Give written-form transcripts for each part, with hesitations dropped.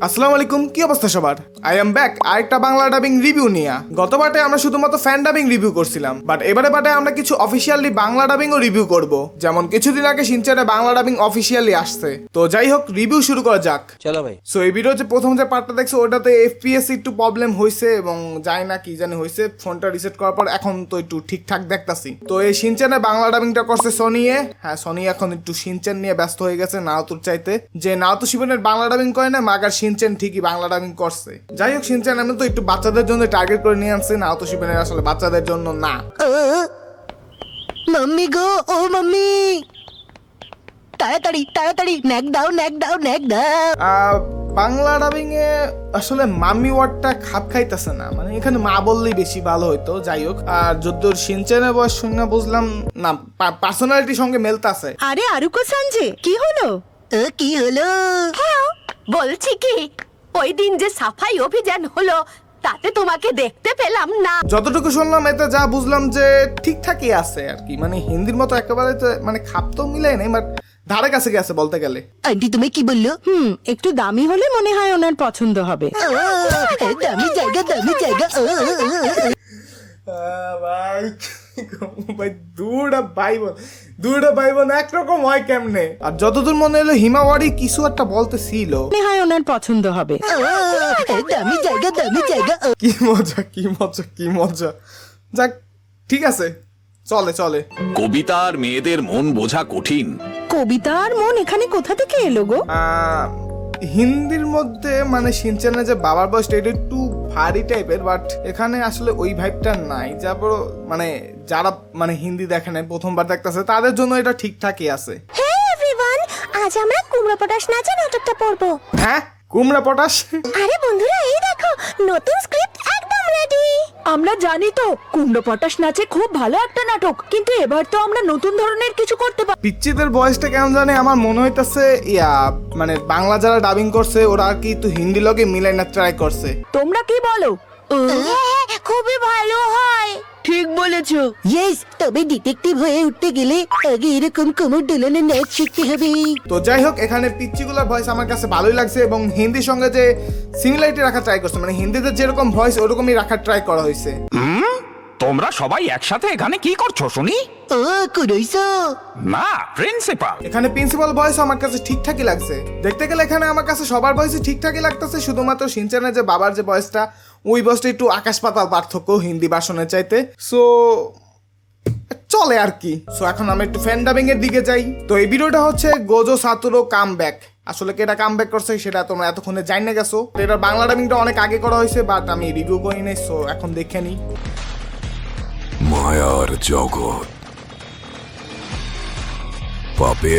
আসসালামু আলাইকুম, কি অবস্থা সবার? আই এম ব্যাক আরেকটা বাংলা ডাবিং রিভিউ নিয়ে। গত পার্টে আমরা শুধুমাত্র ফ্যান ডাবিং রিভিউ করছিলাম, বাট এবারে পার্টে আমরা কিছু অফিসিয়ালি বাংলা ডাবিংও রিভিউ করব। যেমন কিছুদিন আগে শিনচানে বাংলা ডাবিং অফিসিয়ালি আসছে। তো যাই হোক, রিভিউ শুরু করা যাক। চলো ভাই। সো এই ভিডিও যে প্রথম যে পার্টটা দেখছো ওটাতে এফপিএস একটু প্রবলেম হয়েছে এবং জানি না কি জানি হয়েছে, ফোনটা রিসেট করার পর এখন তো একটু ঠিকঠাক দেখতাছি। তো এই শিনচানে বাংলা ডাবিংটা করছে সনিয়ে। হ্যাঁ, সনি এখন একটু শিনচান নিয়ে ব্যস্ত হয়ে গেছে নাওতুর চাইতে, যে নাওতু শিবনের বাংলা ডাবিং করে না, মাগার শিনচান ঠিকই বাংলা ডাবিং করছে। যাই হোক, শিনচান আমি তো একটু বাচ্চাদের জন্য টার্গেট করে নিয়ে আনছি, নাওতু শিবনের আসলে বাচ্চাদের জন্য না। মাম্মি গো, ও মাম্মি, তাড়াতাড়ি তাড়াতাড়ি ন্যাক দাও ন্যাক দাও ন্যাক দাও। বাংলা ডাবিং এ আসলে মাম্মি ওয়ার্ডটা খাপ খাইতেছে না, মানে এখানে মা বললেই বেশি ভালো হইতো। যাই হোক, আর যদ্দূর শিনচানের বয়স শুনে বুঝলাম না, পার্সোনালিটির সঙ্গে মেলতাছে। আরে আরুকো সানজে, কি হলো? কি হলো? হ্যাঁ, বলছি কি, ওই দিন যে সাফাই অভিযান হলো তাতে তোমাকে দেখতে পেলাম না। যতটুকু শুনলাম এতে যা বুঝলাম যে ঠিকঠাকই আছে আর কি, মানে হিন্দির মতো একেবারে তো মানে খাপ তো মিলাই নেই, বাট ধারে কাছে গেছে বলতে গেলে। আন্টি তুমি কি বললো? একটু দামি হলে মনে হয় ওনার পছন্দ হবে। দামি জায়গা দামি জায়গা। ভাই ভাই, দুটা ভাই বোন একরকম হয় কেমনে? আর যতদূর মনে হলো হিমাওয়ারি কিছু একটা বলতেছিল, মনে হয় ওনার পছন্দ হবে। দামি জায়গা দামি জায়গা। কি মজা কি মজা কি মজা। যাক, ঠিক আছে, চলে চলে। কবিতার মেয়েদের মন বোঝা কঠিন। কবিতা আর মন এখানে কোথা থেকে এলো গো? হিন্দির মধ্যে মানে শিনচানের যে বাবার বয়সটা এটা একটু ভারী টাইপের, বাট এখানে আসলে ওই ভাইবটা নাই। তারপর মানে যারা মানে হিন্দি দেখে নাই, প্রথমবার দেখতেছে, তাদের জন্য এটা ঠিকঠাকই আছে। Hey everyone, আজ আমরা কুমড়ো পটাশ নাচে নাটকটা পড়বো। হ্যাঁ, কুমড়া পটাশ। আরে বন্ধুরা, এই দেখো নতুন স্ক্রিপ্ট একদম রেডি। আমরা জানি তো কুমড়ো পটাশ নাচে খুব ভালো একটা নাটক, কিন্তু এবার তো আমরা নতুন ধরনের কিছু করতে পারি। পিচ্চিদের বয়সটা কেমন জানে আমার মনে হইতাছে মানে বাংলা যারা ডাবিং করছে ওরা আর কি একটু হিন্দি লগে মিলাই না ট্রাই করছে। তোমরা কি বলো? হ্যাঁ, খুবই ভালো হয়। ঠিক বলেছো। ইয়েস, তবে ডিটেকটিভ হয়ে উঠতে গেলে আগে এরকম কোমর দোলনের নাচ শিখতে হবে। তো যাই হোক, এখানে পিচ্চিগুলোর ভয়েস আমার কাছে ভালোই লাগছে এবং হিন্দির সঙ্গে যে সিমিলারিটি রাখার ট্রাই করছে, মানে হিন্দিতে যেরকম ভয়েস ওরকমই রাখার ট্রাই করা হয়েছে। তোমরা সবাই একসাথে এখানে কি করছো শুনি? ও কইছো না, প্রিন্সিপাল। এখানে প্রিন্সিপাল ভয়েস আমার কাছে ঠিকঠাকই লাগছে। দেখতে গেলে এখানে আমার কাছে সবার ভয়েসই ঠিকঠাকই লাগতেছে, শুধুমাত্র শিনচানের যে বাবার যে ভয়েসটা, ওই ভয়েসটা একটু আকাশ পাতাল পার্থক্য হিন্দি ভার্সনের চাইতে। সো চলে আর কি। সো এখন আমি একটু ফ্যান ডাবিং এর দিকে যাই। তো এই ভিডিওটা হচ্ছে গোজো সাতোরু কাম ব্যাক। আসলে কেটা কাম ব্যাক করছে সেটা তোমরা এতক্ষণে জানি না গেছো। এটার বাংলা ডাবিংটা অনেক আগে করা হয়েছে, বাট আমি রিভিউ করি নাই। সো এখন দেখে নিই। মায়ার জগৎ পাপে।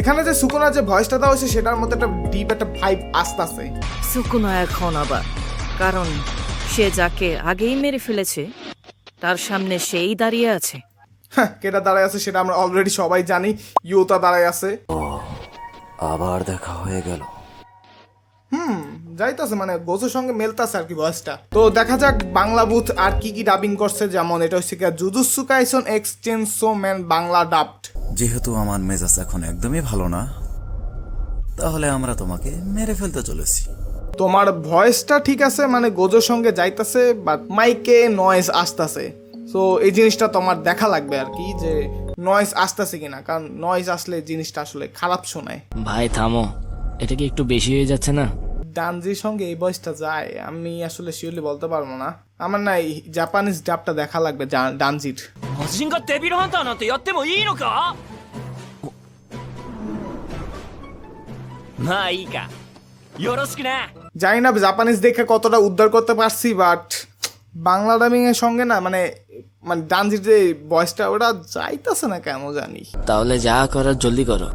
এখানে যে সুকুনা যে ভয়েসটা দেওয়া হয়েছে সেটার মধ্যে একটা ডিপ একটা ভাইব আসতেছে। সুকুনা এখন আবার, কারণ সে যাকে আগেই মেরে ফেলেছে তার সামনে সেই দাঁড়িয়ে আছে। হ্যাঁ, কেটা দাঁড়ায় আছে সেটা আমরা অলরেডি সবাই জানি। ইউতা দাঁড়ায় আছে। আবার দেখা হয়ে গেল। যাইতাছে, মানে গোজোর সঙ্গে মেলতাছে আর কি ভয়েসটা। তো দেখা যাক বাংলা বুথ আর কি কি ডাবিং করছে। যেমন এটা হচ্ছে কি jujutsu Kaisen x chainsaw man Bangla dubbed. যেহেতু আমার মেজাজ এখন একদমই ভালো না, তাহলে আমরা তোমাকে মেরে ফেলতে চলেছি। তোমার ভয়েসটা ঠিক আছে, মানে গোজোর সঙ্গে যাইতাছে, বাট মাইকে নয়েজ আসতেছে। সো এই জিনিসটা তোমার দেখা লাগবে আর কি, যে নয়েজ আসতেছে কিনা, কারণ নয়েজ আসলে জিনিসটা আসলে খারাপ শোনায়। ভাই থামো, এটা কি একটু বেশি হয়ে যাচ্ছে না? ডানজির সঙ্গে এই ভয়েসটা যায় আমি আসলে শিওরলি বলতে পারবো না। আমার না এই জাপানিজ ডাবটা দেখা লাগবে ডানজির। জানি না জাপানিজ দেখে কতটা উদ্ধার করতে পারছি, বাট বাংলা ডাবিং এর সঙ্গে না মানে মানে ডানজির যে ভয়েসটা ওটা যাইতেছে না কেন জানি। তাহলে যা করার জলদি করো।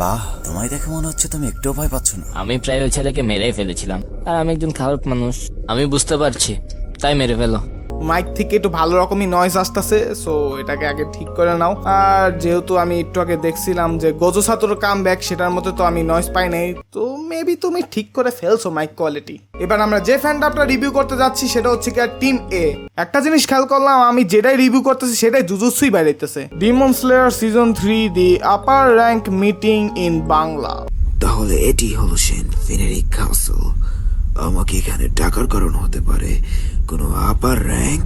বাহ, তোমায় দেখে মনে হচ্ছে তুমি একটু ভয় পাচ্ছ না। আমি প্রায় ওই ছেলেকে মেরেই ফেলেছিলাম, আর আমি একজন খারাপ মানুষ, আমি বুঝতে পারছি, তাই মেরে ফেলো। মাইক থেকে একটু ভালো রকমই নয়েজ আসতেছে, সো এটাকে আগে ঠিক করে নাও। আর যেহেতু আমি একটু আগে দেখছিলাম যে গোজো সাতোরু কাম ব্যাক, সেটার মধ্যে তো আমি নয়েজ পাই নাই, তো মেবি তুমি ঠিক করে ফেলছো মাইক কোয়ালিটি। এবার আমরা যে ফ্যান ডাবটা রিভিউ করতে যাচ্ছি সেটা হচ্ছে কি টিম এ। একটা জিনিস খেয়াল করলাম, আমি যেটাই রিভিউ করতেছি সেটাই জুজুৎসুই বাইরেতেছে। Demon Slayer season 3 the upper rank meeting in Bangla. The তাহলে এটি হলো সেন্ট ফেনেরিক ক্যাসেল। আমাকে এখানে ডাকার কারণ হতে পারে কোনো আপার র্যাঙ্ক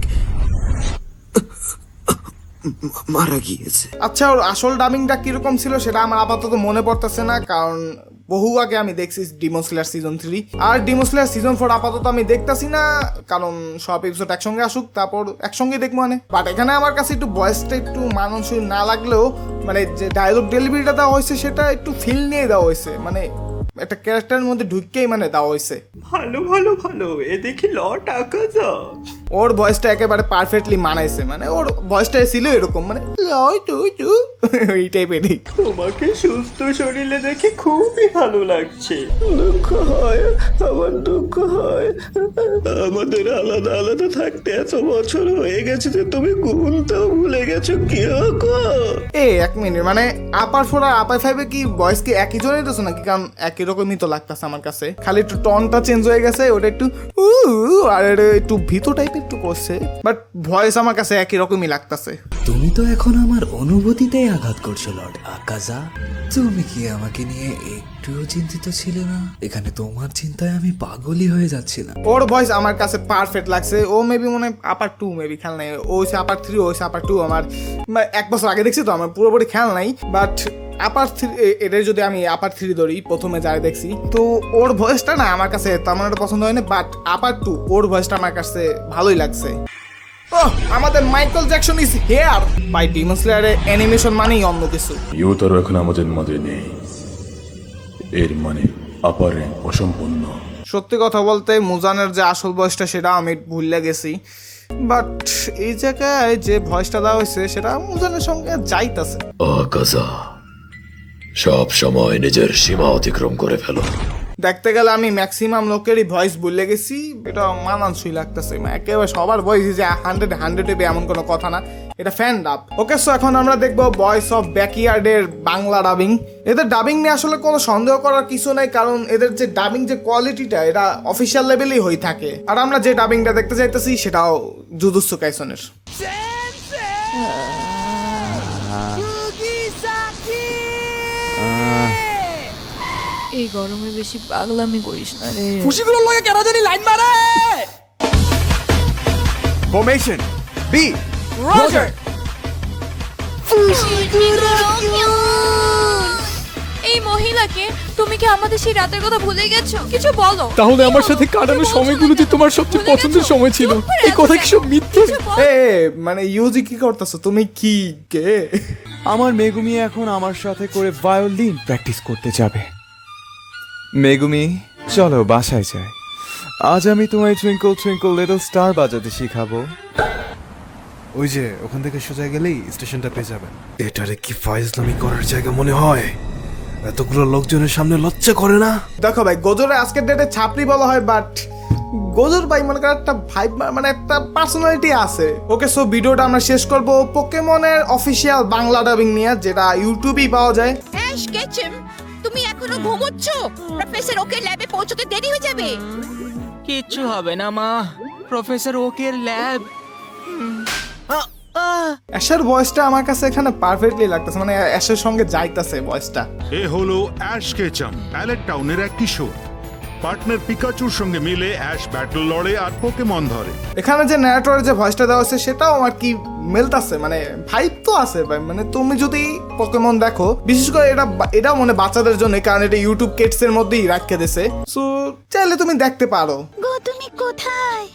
মারা গিয়েছে। আচ্ছা, ওর আসল ডাবিংটা কিরকম ছিল সেটা আমার আপাতত মনে পড়তেছে না, কারণ বহু আগে আমি দেখছি ডিমন স্লেয়ার সিজন 3, আর ডিমন স্লেয়ার সিজন 4 আপাতত আমি দেখতাছি না, কারণ সব এপিসোড একসঙ্গে আসুক তারপর একসঙ্গে দেখবো মানে। বাট এখানে আমার কাছে একটু ভয়েসটা একটু মানানসই না লাগলেও মানে যে ডায়লগ ডেলিভারিটা দেওয়া হয়েছে সেটা একটু ফিল নিয়ে দেওয়া হয়েছে, মানে একটা ক্যারেক্টারের মধ্যে ঢুককেই মানে দেওয়া হয়েছে। ভালো ভালো ভালো, এ দেখি টাকা যা। ওর ভয়েসটা একেবারে পারফেক্টলি মানাইছে, মানে ওর ভয়েসটা ছিল এরকম মানে এই টাইপেরই। তোমাকে সুস্থ শরীরে দেখে খুবই ভালো লাগছে। দুঃখ হয়, আমার দুঃখ হয়, আমাদের আলাদা আলাদা থাকতে এত বছর হয়ে গেছে যে তুমি গুনতেও ভুলে গেছো। কি এক মিনিট, মানে আপার 4 আর আপার 5 কি ভয়েস কি একই জনের দিতেছো নাকি? কারণ একই রকমই তো লাগতেছে আমার কাছে, খালি একটু টনটা চেঞ্জ হয়ে গেছে, ওটা একটু আর একটু ভীতু টাইপের একটু করছে, বাট ভয়েস আমার কাছে একই রকমই লাগতেছে। তুমি তো এখন আমার অনুভূতিতে আঘাত করছো লর্ড আকাজা। তুমি কি আমাকে নিয়ে একটুও চিন্তিত ছিলে না? এখানে তোমার চিন্তায় আমি পাগলই হয়ে যাচ্ছিলাম। ওর ভয়েস আমার কাছে পারফেক্ট লাগছে। ও মেবি মনে আপার 2 মেবি খেয়াল নাই, ও হচ্ছে আপার 3, ও হচ্ছে আপার 2। আমার 1 বছর আগে দেখছি তো, আমার পুরোপুরি খেয়াল নাই, বাট আপার 3 এটা যদি আমি আপার 3 ধরি প্রথমে যাই দেখছি, তো ওর ভয়েসটা না আমার কাছে তেমন একটা পছন্দ হয়নি, বাট আপার 2 ওর ভয়েসটা আমার কাছে ভালোই লাগছে। আমাদের Michael Jackson is here by Demon স্লেয়ারের অ্যানিমেশন মানেই অন্য কিছু। ইউতারও এখন আমাদের মাঝে নেই, এর মানে আপার র্যাঙ্ক অসম্পূর্ণ। সত্যি কথা বলতে মুজানের যে আসল ভয়েসটা সেটা আমি ভুলে গেছি, বাট এই জায়গায় যে ভয়েসটা দেওয়া হয়েছে সেটা মুজানের সঙ্গে যাইতাছে। আকাজা সব সময় নিজের সীমা অতিক্রম করে ফেলো। দেখতে গেলে আমি ম্যাক্সিমাম লোকেরই ভয়েস ভুলে গেছি, এটা মানানসই লাগতেছে। একেবারে সবার ভয়েস যে 100 এমন কোনো কথা না, এটা ফ্যান ডাব। ওকে, সো এখন আমরা দেখবো ভয়েস অফ ব্যাকইয়ার্ডের বাংলা ডাবিং। এদের ডাবিং নিয়ে আসলে কোনো সন্দেহ করার কিছু নাই, কারণ এদের যে ডাবিং যে কোয়ালিটিটা এটা অফিসিয়াল লেভেলেই হয়ে থাকে। আর আমরা যে ডাবিংটা দেখতে চাইতেছি সেটাও জুজুৎসু কাইসনের। এই গরমে বেশি পাগলামি করিস না রে। খুশিগুলো লগে কেন জানি লাইন মারে। Formation B Roger. এই মহিলাকে তুমি কি আমাদের সেই রাতের কথা ভুলে গেছো? কিছু বলো। তাহলে আমার সাথে কাটানো সময়গুলো যে তোমার সবচেয়ে পছন্দের সময় ছিল, এই কথা কি সব মিথ্যে? মানে ইউজি কি করতেছো তুমি? কি কে? আমার মেগুমি এখন আমার সাথে করে ভায়োলিন প্র্যাকটিস করতে যাবে। মেগুমি চলো বাসায় যাই, আজ আমি তোমায় টুইঙ্কল টুইঙ্কল লিটল স্টার বাজাতে শিখাবো। ওই যে ওখান থেকে সোজা গেলেই স্টেশনটা পেয়ে যাবেন। এটারে কি ফাইজলামি করার জায়গা মনে হয়? এতগুলো লোকজনের সামনে লজ্জা করে না? দেখো ভাই, গোজরে আজকের ডেটে ছাপড়ি বলা হয়, বাট গোজর ভাই মনে করেন একটা ভাইব, মানে একটা পার্সোনালিটি আছে। ওকে, সো ভিডিওটা আমরা শেষ করব পোকেমনের অফিসিয়াল বাংলা ডাবিং নিয়ে, যেটা ইউটিউবেই পাওয়া যায়। অ্যাশ কেচম, তুমি এখনো ঘুমোচ্ছ? প্রফেসর ওকে ল্যাবে পৌঁছতে দেরি হয়ে যাবে। কিচ্ছু হবে না মা, প্রফেসর ওকের ল্যাব। অ্যাশের ভয়েসটা আমার কাছে এখানে পারফেক্টলি লাগতেছে, মানে অ্যাশের সঙ্গে যাইতাছে ভয়েসটা। এ হলো অ্যাশ কেচাম, প্যালেট টাউনের এক কিশোর। পার্টনার পিকাচুর সঙ্গে মিলে অ্যাশ ব্যাটল লড়ে আর পোকেমন ধরে। এখানে যে ন্যারেটরের যে ভয়েসটা দেওয়া হচ্ছে সেটাও আমার কি মেলতাছে, মানে ভাইব তো আছে ভাই। মানে তুমি যদি পোকেমন দেখো, বিশেষ করে এটাও মানে বাচ্চাদের জন্য, কারণ এটা ইউটিউব কিডস এর মধ্যেই রাখতে দিছে, সো চাইলে তুমি দেখতে পারো। গো তুমি কোথায়?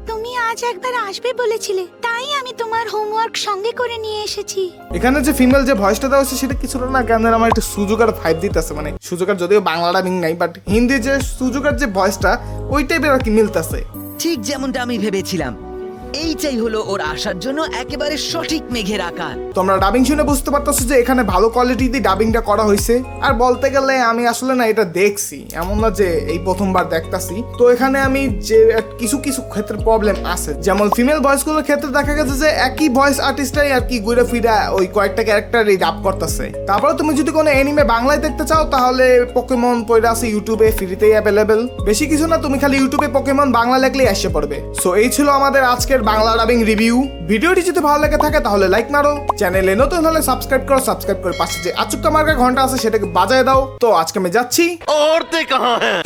তুমি আজ একবার আসবে বলেছিলে, তাই আমি তোমার হোমওয়ার্ক সঙ্গে করে নিয়ে এসেছি। এখানে যে ফিমেল যে ভয়েসটা দেওয়া হচ্ছে সেটা কিছুটা না কেন আমার একটা সুযোগের ভাইব দিতেছে, মানে সুযোগের যদিও বাংলা ডাবিং নাই, বাট হিন্দি যে সুযোগের যে ভয়েসটা ওই টাইপের আর কি মিলতেছে। ঠিক যেমনটা আমি ভেবেছিলাম, এইটাই হলো ওর আসার জন্য একেবারে সঠিক মেঘের আকার। তোমরা ডাবিং শুনে বুঝতে পারতেছো যে এখানে ভালো কোয়ালিটিতে ডাবিংটা করা হয়েছে। আর বলতে গেলে আমি আসলে না এটা দেখছি, এমন না যে এই প্রথমবার দেখতাছি। তো এখানে আমি যে কিছু কিছু ক্ষেত্রে প্রবলেম আছে, যেমন ফিমেল ভয়েসগুলোর ক্ষেত্রে দেখা গেছে যে একই ভয়েস আর্টিস্টরাই আর কি ঘুরে ফিরে ওই কয়েকটা ক্যারেক্টারই ডাব করতেছে। তারপরে তুমি যদি কোনো অ্যানিমে বাংলায় দেখতে চাও তাহলে পোকেমন পয়রা আছে ইউটিউবে ফ্রিতেই অ্যাভেলেবেল। বেশি কিছু না, তুমি খালি ইউটিউবে পোকেমন বাংলা লেখলেই আসে পড়বে। সো এই ছিল আমাদের আজকের এর বাংলা ডাবিং রিভিউ। ভিডিওটি যদি ভালো লেগে থাকে তাহলে লাইক মারো, চ্যানেলে নতুন হলে সাবস্ক্রাইব করো, সাবস্ক্রাইব করে পাশে যে আচুক্কা মার্কা ঘন্টা আছে সেটাকে বাজায় দাও। তো আজকে আমি যাচ্ছি। औरतें कहाँ हैं?